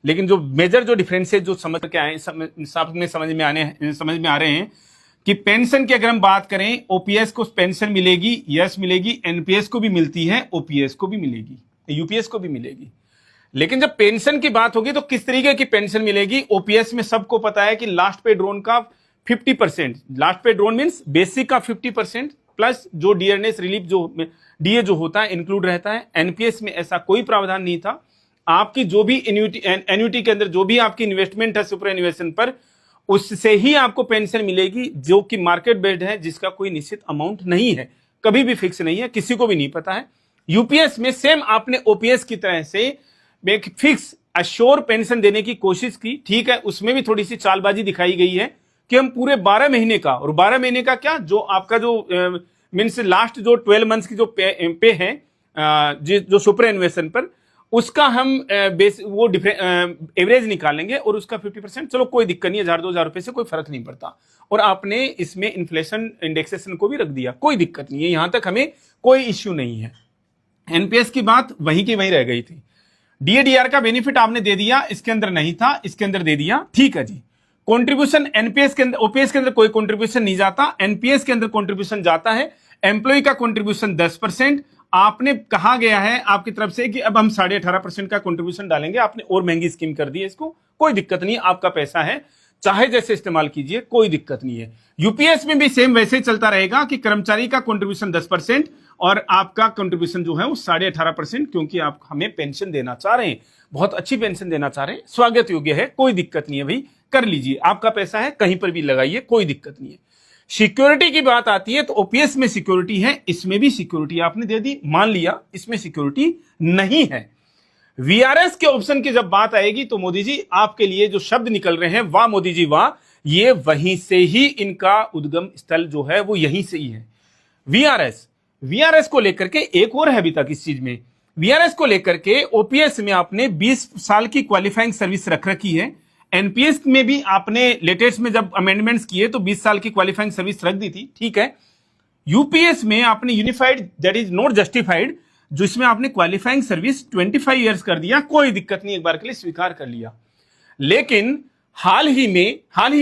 लेकिन जो मेजर जो डिफरेंसेस जो समझ के आए समझ में आ रहे हैं कि पेंशन की अगर हम बात करें, ओपीएस को पेंशन मिलेगी, यस मिलेगी, एनपीएस को भी मिलती है, ओपीएस को भी मिलेगी, यूपीएस को भी मिलेगी। लेकिन जब पेंशन की बात होगी तो किस तरीके की पेंशन मिलेगी? ओपीएस में सबको पता है कि लास्ट पे ड्रोन का 50%, लास्ट पे ड्रोन मींस बेसिक का 50% प्लस जो डियरनेस रिलीफ जो डीए जो होता है इंक्लूड रहता है। एनपीएस में ऐसा कोई प्रावधान नहीं था। आपकी जो भी एन्युटी के अंदर जो भी आपकी इन्वेस्टमेंट है सुपर एन्युएशन पर, उससे ही आपको पेंशन मिलेगी, जो कि मार्केट बेस्ड है, जिसका कोई निश्चित अमाउंट नहीं है, कभी भी फिक्स नहीं है, किसी को भी नहीं पता है। यूपीएस में सेम आपने ओपीएस की तरह से एक फिक्स अश्योर पेंशन देने की कोशिश की, ठीक है, उसमें भी थोड़ी सी चालबाजी दिखाई गई है कि हम पूरे 12 महीने का, और 12 महीने का क्या, जो आपका जो मीन्स लास्ट जो 12 मंथ्स की जो पे है जो सुपर एन्युएशन पर, उसका हम वो एवरेज निकालेंगे और उसका 50%, चलो कोई दिक्कत नहीं है, 1000-2000 रुपए से कोई फर्क नहीं पड़ता। और आपने इसमें इन्फ्लेशन इंडेक्सेशन को भी रख दिया, कोई दिक्कत नहीं है, यहां तक हमें कोई इश्यू नहीं है। एनपीएस की बात वहीं की वहीं रह गई थी। डीएडीआर का बेनिफिट आपने दे दिया, इसके अंदर नहीं था, इसके अंदर दे दिया, ठीक है जी। कंट्रीब्यूशन एनपीएस के अंदर, ओपीएस के अंदर कोई कंट्रीब्यूशन नहीं जाता, एनपीएस के अंदर कंट्रीब्यूशन जाता है। एम्प्लॉय का कंट्रीब्यूशन 10%, आपने कहा गया है आपकी तरफ से कि अब हम 18.5% का कंट्रीब्यूशन डालेंगे, आपने और महंगी स्कीम कर दी है इसको, कोई दिक्कत नहीं, आपका पैसा है, चाहे जैसे इस्तेमाल कीजिए, कोई दिक्कत नहीं है। यूपीएस में भी सेम वैसे ही चलता रहेगा कि कर्मचारी का कंट्रीब्यूशन 10% और आपका कंट्रीब्यूशन जो है वो 18.5%, क्योंकि आप हमें पेंशन देना चाह रहे हैं, बहुत अच्छी पेंशन देना चाह रहे हैं, स्वागत योग्य है, कोई दिक्कत नहीं है भाई, कर लीजिए, आपका पैसा है, कहीं पर भी लगाइए, कोई दिक्कत नहीं है। सिक्योरिटी की बात आती है तो ओपीएस में सिक्योरिटी है, इसमें भी सिक्योरिटी आपने दे दी, मान लिया इसमें सिक्योरिटी नहीं है। वीआरएस के ऑप्शन की जब बात आएगी तो मोदी जी आपके लिए जो शब्द निकल रहे हैं, वाह मोदी जी वाह, ये वहीं से ही इनका उद्गम स्थल जो है वो यहीं से ही है। वीआरएस को लेकर के एक और है अभी तक इस चीज में, वीआरएस को लेकर के ओपीएस में आपने 20 साल की क्वालिफाइंग सर्विस रख रखी है, एनपीएस में भी आपने लेटेस्ट में जब अमेंडमेंट्स किए तो 20 साल की क्वालिफाइंग सर्विस रख दी थी, ठीक है। यूपीएस में आपने unified that is not justified, जो इसमें आपने क्वालिफाइंग सर्विस 25 इयर्स कर दिया, कोई दिक्कत नहीं, एक बार के लिए स्वीकार कर लिया। लेकिन हाल ही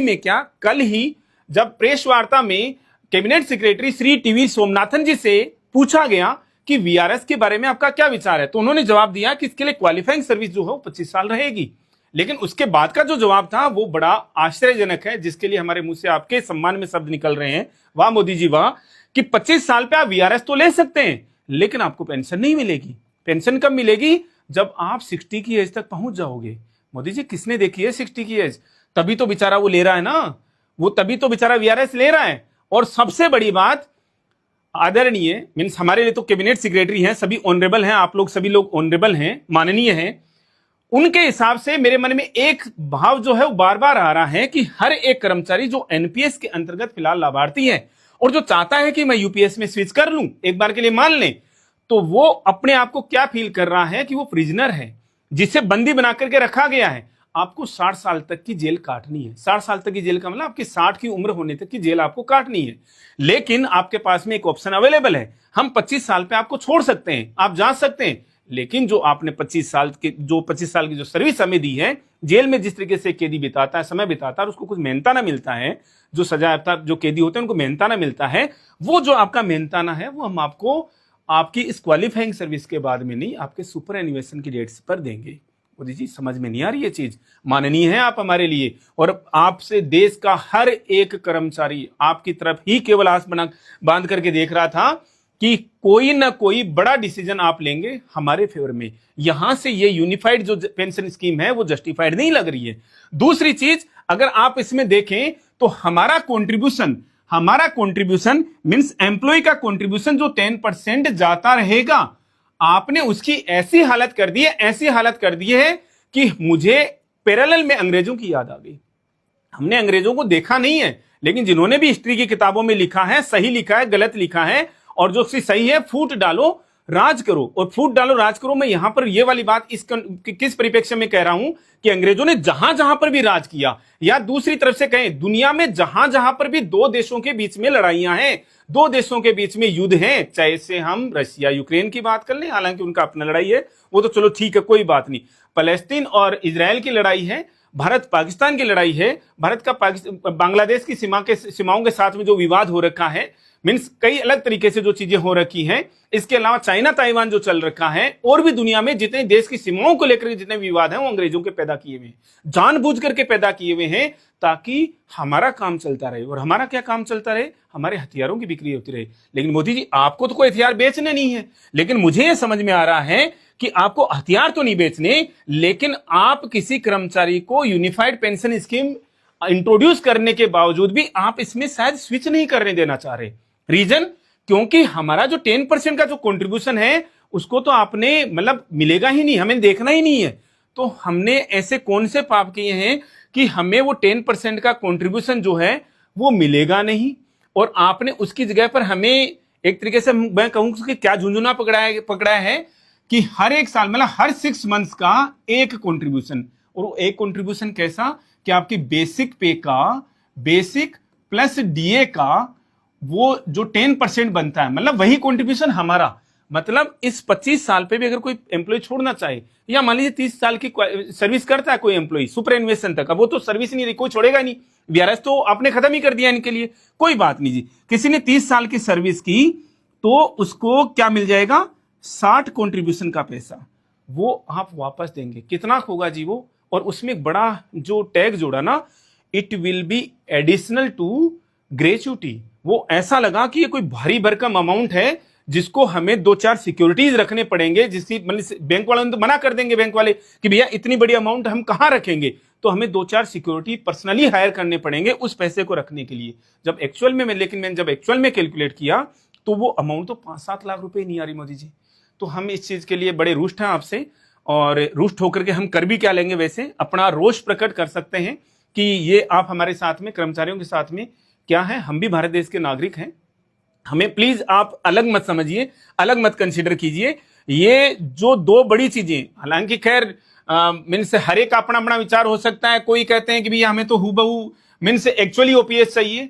में क्या, कल ही जब प्रेस वार्ता में cabinet secretary Shri TV Somanathan ji से पूछा गया कि वीआरएस के बारे में आपका क्या विचार है, तो उन्होंने जवाब दिया कि इसके लिए क्वालिफाइंग सर्विस जो है वो 25 साल रहेगी। लेकिन उसके बाद का जो जवाब था वो बड़ा आश्चर्यजनक है, जिसके लिए हमारे मुंह से आपके सम्मान में शब्द निकल रहे हैं, वाह मोदी जी वाह, कि 25 साल पे आप वीआरएस तो ले सकते हैं लेकिन आपको पेंशन नहीं मिलेगी। पेंशन कब मिलेगी? जब आप 60 की एज तक पहुंच जाओगे। मोदी जी किसने देखी है 60 की एज? तभी तो बेचारा वो ले रहा है ना, वो तभी तो बेचारा वीआरएस ले रहा है। और सबसे बड़ी बात, आदरणीय मीन्स हमारे लिए तो कैबिनेट सेक्रेटरी हैं, सभी ऑनरेबल हैं, आप लोग सभी लोग ऑनरेबल हैं, माननीय हैं, उनके हिसाब से मेरे मन में एक भाव जो है वो बार बार आ रहा है कि हर एक कर्मचारी जो एनपीएस के अंतर्गत फिलहाल लाभार्थी है और जो चाहता है कि मैं यूपीएस में स्विच कर लूं, एक बार के लिए मान लें, तो वो अपने आप को क्या फील कर रहा है कि वो प्रिजनर है, जिसे बंदी बना करके रखा गया है। आपको 60 साल तक की जेल काटनी है। 60 साल तक की जेल का मतलब आपकी 60 की उम्र होने तक की जेल आपको काटनी है। लेकिन आपके पास में एक ऑप्शन अवेलेबल है, हम 25 साल पे आपको छोड़ सकते हैं, आप जा सकते हैं। लेकिन जो आपने 25 साल की जो सर्विस हमें दी है, जेल में जिस तरीके से कैदी बिताता है, समय बिताता है, और उसको कुछ मेहनताना मिलता है, जो सजायाफ्ता जो कैदी होते हैं उनको मेहनताना मिलता है, वो जो आपका मेहनताना है वो हम आपको आपकी इस क्वालिफाइंग सर्विस के बाद में नहीं, आपके सुपर एन्युएशन की डेट्स पर देंगे। मोदी जी समझ में नहीं आ रही है चीज? माननीय है आप हमारे लिए, और आपसे देश का हर एक कर्मचारी आपकी तरफ ही केवल आस बांध करके देख रहा था कि कोई ना कोई बड़ा डिसीजन आप लेंगे हमारे फेवर में। यहां से ये यूनिफाइड जो पेंशन स्कीम है वो जस्टिफाइड नहीं लग रही है। दूसरी चीज, अगर आप इसमें देखें तो हमारा कंट्रीब्यूशन मींस एम्प्लॉय का कंट्रीब्यूशन जो 10% जाता रहेगा, आपने उसकी ऐसी हालत कर दी है कि मुझे पैरेलल में अंग्रेजों की याद आ गई। हमने अंग्रेजों को देखा नहीं है, लेकिन जिन्होंने भी हिस्ट्री की किताबों में लिखा है, सही लिखा है, गलत लिखा है, और जो सही है फूट डालो, राज करो और फूट डालो, राज करो। मैं यहां पर ये वाली बात किस परिप्रेक्ष्य में कह रहा हूं कि अंग्रेजों ने जहां जहां पर भी राज किया, या दूसरी तरफ से कहें दुनिया में जहां जहां पर भी दो देशों के बीच में लड़ाइयां हैं, दो देशों के बीच में युद्ध हैं, चाहे से हम रशिया यूक्रेन की बात कर लें, हालांकि उनका अपना लड़ाई है, वो तो चलो ठीक है, कोई बात नहीं। फलस्तीन और इजराइल की लड़ाई है, भारत पाकिस्तान की लड़ाई है, भारत का बांग्लादेश की सीमाओं के साथ में जो विवाद हो रखा है, मीन्स कई अलग तरीके से जो चीजें हो रखी हैं, इसके अलावा चाइना ताइवान जो चल रखा है, और भी दुनिया में जितने देश की सीमाओं को लेकर जितने विवाद हैं वो अंग्रेजों के पैदा किए हुए हैं, जानबूझ करके पैदा किए हुए हैं, ताकि हमारा काम चलता रहे। और हमारा क्या काम चलता रहे? हमारे हथियारों की बिक्री होती रहे। लेकिन मोदी जी, आपको तो कोई हथियार बेचने नहीं है, लेकिन मुझे यह समझ में आ रहा है कि आपको हथियार तो नहीं बेचने, लेकिन आप किसी कर्मचारी को यूनिफाइड पेंशन स्कीम इंट्रोड्यूस करने के बावजूद भी आप इसमें शायद स्विच नहीं करने देना चाह रहे। रीजन, क्योंकि हमारा जो 10% का जो कंट्रीब्यूशन है उसको तो आपने मतलब मिलेगा ही नहीं, हमें देखना ही नहीं है। तो हमने ऐसे कौन से पाप किए हैं कि हमें वो 10% का कंट्रीब्यूशन जो है वो मिलेगा नहीं, और आपने उसकी जगह पर हमें एक तरीके से मैं कहूं कि क्या झुंझुना पकड़ा है कि हर एक साल मतलब हर 6 मंथ्स का एक कंट्रीब्यूशन, और वो एक कंट्रीब्यूशन कैसा कि आपकी बेसिक पे का बेसिक प्लस डीए का वो जो 10% बनता है, मतलब वही कंट्रीब्यूशन हमारा। मतलब इस 25 साल पे भी अगर कोई एम्प्लॉय छोड़ना चाहे, या मान लीजिए 30 साल की सर्विस करता है कोई एम्प्लॉय सुपर एनुएशन तक, अब वो तो सर्विस नहीं रही, कोई छोड़ेगा नहीं, वीआरएस तो आपने खत्म ही कर दिया इनके लिए, कोई बात नहीं जी। किसी ने 30 साल की सर्विस की तो उसको क्या मिल जाएगा? 60 कंट्रीब्यूशन का पैसा वो आप वापस देंगे। कितना होगा जी वो? और उसमें एक बड़ा जो टैग जोड़ा ना, it will be additional to gratuity. वो ऐसा लगा कि ये कोई भारी भरकम अमाउंट है जिसको हमें 2-4 सिक्योरिटीज रखने पड़ेंगे, जिसकी मतलब बैंक वालों ने तो मना कर देंगे, बैंक वाले कि भैया इतनी बड़ी अमाउंट हम कहां रखेंगे, तो हमें 2-4 सिक्योरिटी पर्सनली हायर करने पड़ेंगे उस पैसे को रखने के लिए। जब एक्चुअल में मैंने जब एक्चुअल में कैलकुलेट किया तो वो अमाउंट तो 5-7 लाख रुपए नहीं आ रही मोदी जी। तो हम इस चीज के लिए बड़े रुष्ट हैं आपसे, और रुष्ट होकर के हम कर भी क्या लेंगे? वैसे अपना रोष प्रकट कर सकते हैं कि ये आप हमारे साथ में, कर्मचारियों के साथ में क्या है, हम भी भारत देश के नागरिक हैं, हमें प्लीज आप अलग मत समझिए, अलग मत कंसीडर कीजिए। ये जो दो बड़ी चीजें, हालांकि खैर मीन्स हर एक अपना अपना विचार हो सकता है। कोई कहते हैं कि भैया हमें तो हूबहू मीन्स एक्चुअली ओपीएस चाहिए,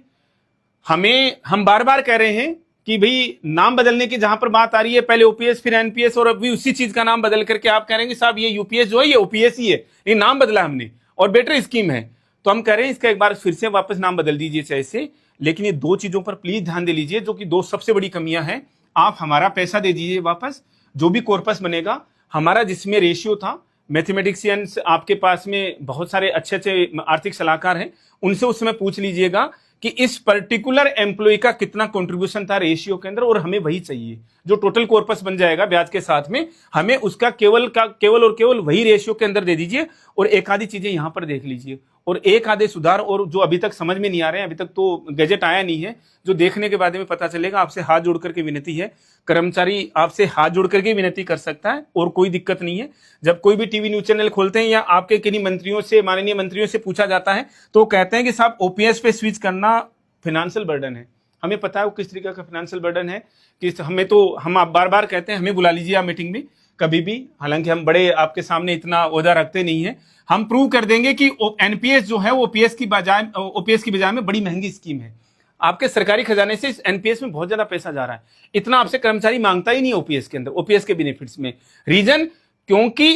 हम बार बार कह रहे हैं कि भाई नाम बदलने की जहां पर बात आ रही है, पहले ओपीएस फिर एनपीएस, और अभी उसी चीज का नाम बदल करके आप कह रहे हैं कि साहब ये यूपीएस जो है ये ओपीएस ही है, ये नाम बदला हमने और बेटर स्कीम है। तो हम कह रहे हैं इसका एक बार फिर से वापस नाम बदल दीजिए चाहे से, लेकिन ये दो चीजों पर प्लीज ध्यान दे लीजिए, जो कि दो सबसे बड़ी कमियां हैं। आप हमारा पैसा दे दीजिए वापस, जो भी कॉर्पस बनेगा हमारा, जिसमें रेशियो था, मैथमेटिशियंस आपके पास में बहुत सारे अच्छे अच्छे आर्थिक सलाहकार हैं, उनसे उस समय पूछ लीजिएगा कि इस पर्टिकुलर एम्प्लॉय का कितना कंट्रीब्यूशन था रेशियो के अंदर, और हमें वही चाहिए जो टोटल कॉर्पस बन जाएगा ब्याज के साथ में, हमें उसका केवल वही रेशियो के अंदर दे दीजिए। और एक आधी चीजें यहां पर देख लीजिए, और एक आधे सुधार और जो अभी तक समझ में नहीं आ रहे हैं, अभी तक तो गैजेट आया नहीं है, जो देखने के बाद में पता चलेगा। आपसे हाथ जोड़ करके विनती है, कर्मचारी आपसे हाथ जोड़ करके विनती कर सकता है, और कोई दिक्कत नहीं है। जब कोई भी टीवी न्यूज चैनल खोलते हैं या आपके किन्हीं मंत्रियों से, माननीय मंत्रियों से पूछा जाता है, तो कहते हैं कि साहब ओपीएस पे स्विच करना फाइनेंशियल बर्डन है। हमें पता है वो किस तरीके का फाइनेंशियल बर्डन है, कि हमें तो हम आप बार बार कहते हैं हमें बुला लीजिए आप मीटिंग में कभी भी, हालांकि हम बड़े आपके सामने इतना ओहदा रखते नहीं है। हम प्रूव कर देंगे कि एनपीएस जो है वो ओपीएस की बजाय में बड़ी महंगी स्कीम है। आपके सरकारी खजाने से इस एनपीएस में बहुत ज्यादा पैसा जा रहा है, इतना आपसे कर्मचारी मांगता ही नहीं ओपीएस के अंदर, ओपीएस के बेनिफिट्स में। रीजन, क्योंकि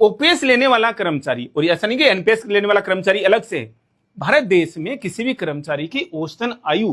ओपीएस लेने वाला कर्मचारी, और ऐसा नहीं कि एनपीएस लेने वाला कर्मचारी अलग से, भारत देश में किसी भी कर्मचारी की औसतन आयु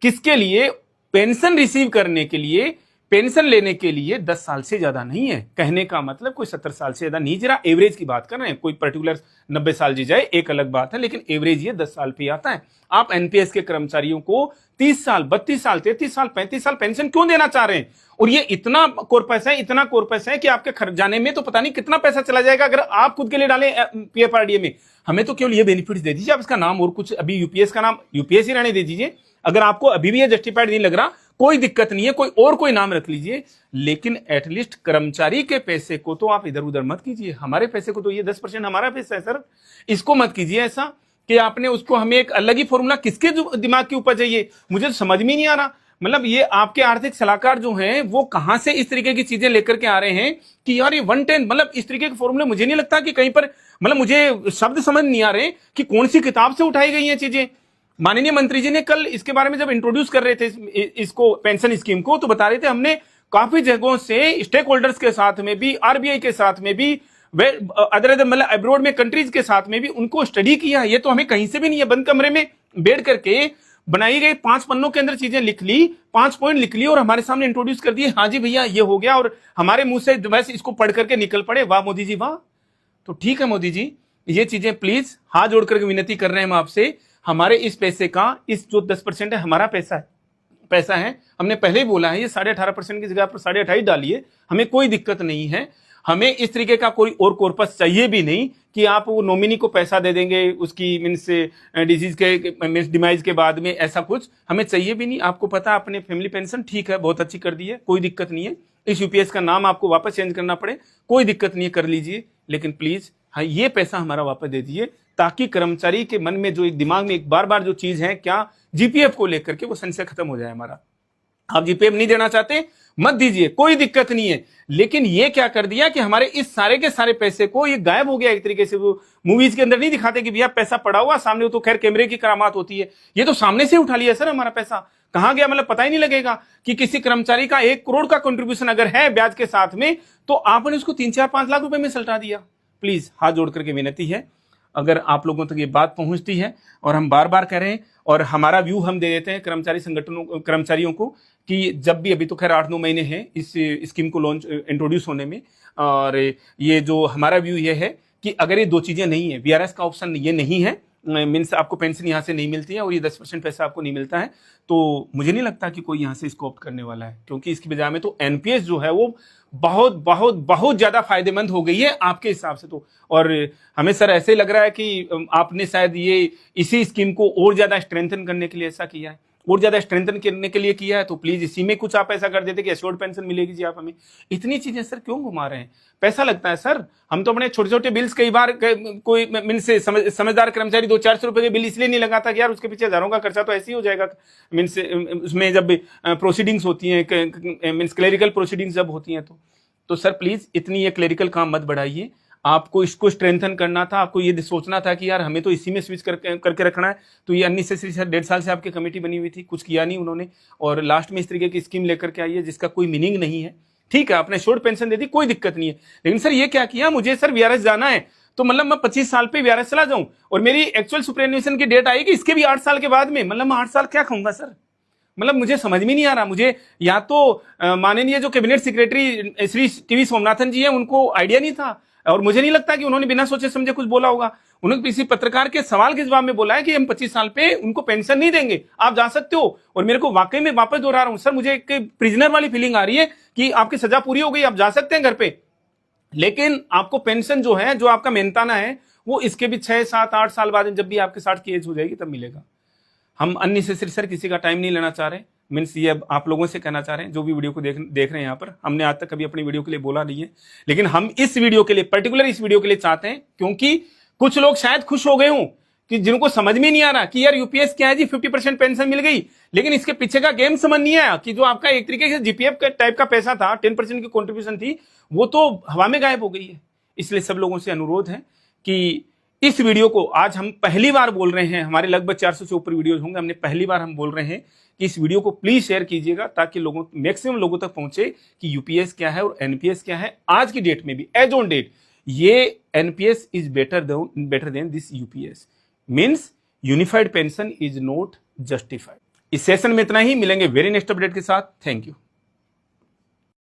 किसके लिए, पेंशन रिसीव करने के लिए, पेंशन लेने के लिए 10 साल से ज्यादा नहीं है। कहने का मतलब कोई 70 साल से ज्यादा नहीं, जरा एवरेज की बात कर रहे हैं, कोई पर्टिकुलर 90 साल जी जाए एक अलग बात है, लेकिन एवरेज ये 10 साल पे आता है। आप एनपीएस के कर्मचारियों को 30 साल, 32 साल, 33 साल, 35 साल पेंशन क्यों देना चाह रहे हैं? और ये इतना कॉर्पस है कि आपके खर्चाने में तो पता नहीं कितना पैसा चला जाएगा अगर आप खुद के लिए डालें पीएफआरडीए में। हमें तो केवल ये बेनिफिट्स दे दीजिए, आप इसका नाम और कुछ अभी यूपीएस का नाम यूपीएस ही रहने दे दीजिए। अगर आपको अभी भी ये जस्टिफाइड नहीं लग रहा, कोई दिक्कत नहीं है, कोई नाम रख लीजिए, लेकिन एटलीस्ट कर्मचारी के पैसे को तो आप इधर उधर मत कीजिए। हमारे पैसे को तो, ये 10% हमारा पैसा है सर, इसको मत कीजिए ऐसा कि आपने उसको, हमें एक अलग ही फॉर्मूला किसके दिमाग के ऊपर चाहिए, मुझे तो समझ में नहीं आ रहा। मतलब ये आपके आर्थिक सलाहकार जो हैं वो कहां से इस तरीके की चीजें लेकर के आ रहे हैं कि यार ये 110, मतलब इस तरीके के फॉर्मूले मुझे नहीं लगता कि कहीं पर, मतलब मुझे शब्द समझ नहीं आ रहे कि कौन सी किताब से उठाई गई हैं चीजें। माननीय मंत्री जी ने कल इसके बारे में जब इंट्रोड्यूस कर रहे थे इसको, पेंशन स्कीम को, तो बता रहे थे हमने काफी जगहों से स्टेक होल्डर्स के साथ में भी, आरबीआई के साथ में भी, अदर मतलब अब्रॉड में कंट्रीज के साथ में भी उनको स्टडी किया। ये तो हमें कहीं से भी नहीं है, बंद कमरे में बैठ करके बनाई गई 5 पन्नों के अंदर चीजें लिख ली, 5 पॉइंट लिख ली और हमारे सामने इंट्रोड्यूस कर दिए, हाँ जी भैया ये हो गया, और हमारे मुंह से वैसे इसको पढ़ करके निकल पड़े। वाह मोदी जी वाह। तो ठीक है मोदी जी, ये चीजें प्लीज हाथ जोड़ करके विनती कर रहे हैं हम आपसे, हमारे इस पैसे का, इस जो 10% है हमारा पैसा है, हमने पहले ही बोला है ये 18.5% की जगह पर 28.5 डालिए, हमें कोई दिक्कत नहीं है। हमें इस तरीके का कोई और कॉर्पस चाहिए भी नहीं कि आप वो नॉमिनी को पैसा दे देंगे उसकी मीन्स डिजीज के मीन्स डिमाइज के बाद में, ऐसा कुछ हमें चाहिए भी नहीं। आपको पता अपने फैमिली पेंशन ठीक है, बहुत अच्छी कर दी है, कोई दिक्कत नहीं है। इस यूपीएस का नाम आपको वापस चेंज करना पड़े, कोई दिक्कत नहीं है, कर लीजिए, लेकिन प्लीज हाँ ये पैसा हमारा वापस दे दीजिए, ताकि कर्मचारी के मन में जो एक दिमाग में एक बार बार जो चीज है क्या जीपीएफ को लेकर के, वो संशय खत्म हो जाए हमारा। आप जीपीएफ नहीं देना चाहते मत दीजिए, कोई दिक्कत नहीं है, लेकिन ये क्या कर दिया कि हमारे इस सारे के सारे पैसे को ये गायब हो गया एक तरीके से। वो मूवीज के अंदर नहीं दिखाते कि भैया पैसा पड़ा हुआ सामने, वो तो खैर कैमरे की करामात होती है, ये तो सामने से उठा लिया सर हमारा पैसा, कहां गया मतलब पता ही नहीं लगेगा कि किसी कर्मचारी का 1 करोड़ का कंट्रीब्यूशन अगर है ब्याज के साथ में, तो आपने उसको 3-4-5 लाख रुपए में सल्टा दिया। प्लीज हाथ जोड़ करके विनती है, अगर आप लोगों तक ये बात पहुंचती है, और हम बार बार कह रहे हैं और हमारा व्यू हम दे देते हैं कर्मचारी संगठनों, कर्मचारियों को, कि जब भी, अभी तो खैर 8-9 महीने हैं इस स्कीम को लॉन्च इंट्रोड्यूस होने में, और ये जो हमारा व्यू ये है कि अगर ये 2 चीजें नहीं है, वीआरएस का ऑप्शन ये नहीं है, मीन्स आपको पेंशन यहाँ से नहीं मिलती है और ये 10% पैसा आपको नहीं मिलता है, तो मुझे नहीं लगता कि कोई यहाँ से इसको ऑप्ट करने वाला है, क्योंकि इसकी बजाय में तो एनपीएस जो है वो बहुत बहुत बहुत ज्यादा फायदेमंद हो गई है आपके हिसाब से तो। और हमें सर ऐसे लग रहा है कि आपने शायद ये इसी स्कीम को और ज्यादा स्ट्रेंथन करने के लिए ऐसा किया है, और ज्यादा स्ट्रेंथन करने के लिए किया है, तो प्लीज इसी में कुछ आप ऐसा कर देते कि एश्योर्ड पेंशन मिलेगी जी आप हमें। इतनी चीजें सर क्यों घुमा रहे हैं, पैसा लगता है सर, हम तो अपने छोटे छोटे बिल्स कई बार कोई मीन्स समझदार कर्मचारी 200-400 रुपए के बिल इसलिए नहीं लगाता कि यार उसके पीछे हजारों का खर्चा तो ऐसे ही हो जाएगा, मीन्स उसमें जब प्रोसीडिंग्स होती हैं, मीन्स क्लेरिकल प्रोसीडिंग्स जब होती हैं, तो सर प्लीज इतनी ये क्लेरिकल काम मत बढ़ाइए। आपको इसको स्ट्रेंथन करना था, आपको ये सोचना था कि यार हमें तो इसी में स्विच करके रखना है, तो ये अननेसेसरी सर 1.5 साल से आपकी कमेटी बनी हुई थी, कुछ किया नहीं उन्होंने, और लास्ट में इस तरीके की स्कीम लेकर के आई है जिसका कोई मीनिंग नहीं है। ठीक है आपने शॉर्ट पेंशन दे दी, कोई दिक्कत नहीं है, लेकिन सर ये क्या किया, मुझे सर वीआरएस जाना है तो मतलब मैं 25 साल पे वीआरएस चला जाऊं और मेरी एक्चुअल सुपरएन्युएशन की डेट आएगी इसके भी 8 साल के बाद में, मतलब मैं 8 साल क्या खाऊंगा सर, मतलब मुझे समझ में नहीं आ रहा। मुझे या तो माननीय जो cabinet secretary Shri TV Somanathan ji हैं उनको आइडिया नहीं था, और मुझे नहीं लगता कि उन्होंने बिना सोचे समझे कुछ बोला होगा, उन्होंने किसी पत्रकार के सवाल के जवाब में बोला है कि हम 25 साल पे उनको पेंशन नहीं देंगे, आप जा सकते हो। और मेरे को वाकई में वापस दोहरा रहा हूं सर, मुझे एक प्रिजनर वाली फीलिंग आ रही है कि आपकी सजा पूरी हो गई, आप जा सकते हैं घर पे, लेकिन आपको पेंशन जो है, जो आपका मेहनताना है, वो इसके भी 6-7-8 साल बाद जब भी आपके 60 की एज हो जाएगी तब मिलेगा। हम अननेसेसरी सर किसी का टाइम नहीं लेना चाह रहे, मीन्स ये अब आप लोगों से कहना चाह रहे हैं जो भी वीडियो को देख रहे हैं यहाँ पर, हमने आज तक कभी अपनी वीडियो के लिए बोला नहीं है, लेकिन हम इस वीडियो के लिए, पर्टिकुलर इस वीडियो के लिए चाहते हैं, क्योंकि कुछ लोग शायद खुश हो गए हों कि जिनको समझ में नहीं आ रहा कि यार यूपीएस क्या है जी, 50% पेंशन मिल गई, लेकिन इसके पीछे का गेम समझ नहीं आया कि जो आपका एक तरीके से जीपीएफ का टाइप का पैसा था, 10% की कॉन्ट्रीब्यूशन थी, वो तो हवा में गायब हो गई है। इसलिए सब लोगों से अनुरोध है कि इस वीडियो को आज हम पहली बार बोल रहे हैं, हमारे लगभग 400 से ऊपर वीडियोस होंगे, हमने पहली बार हम बोल रहे हैं कि इस वीडियो को प्लीज शेयर कीजिएगा ताकि लोगों, मैक्सिमम लोगों तक पहुंचे कि यूपीएस क्या है और एनपीएस क्या है। आज की डेट में भी, एज ऑन डेट, ये NPS is better than this UPS, means unified pension is not justified. इस सेशन में इतना ही, मिलेंगे वेरी नेक्स्ट अपडेट के साथ। Thank you.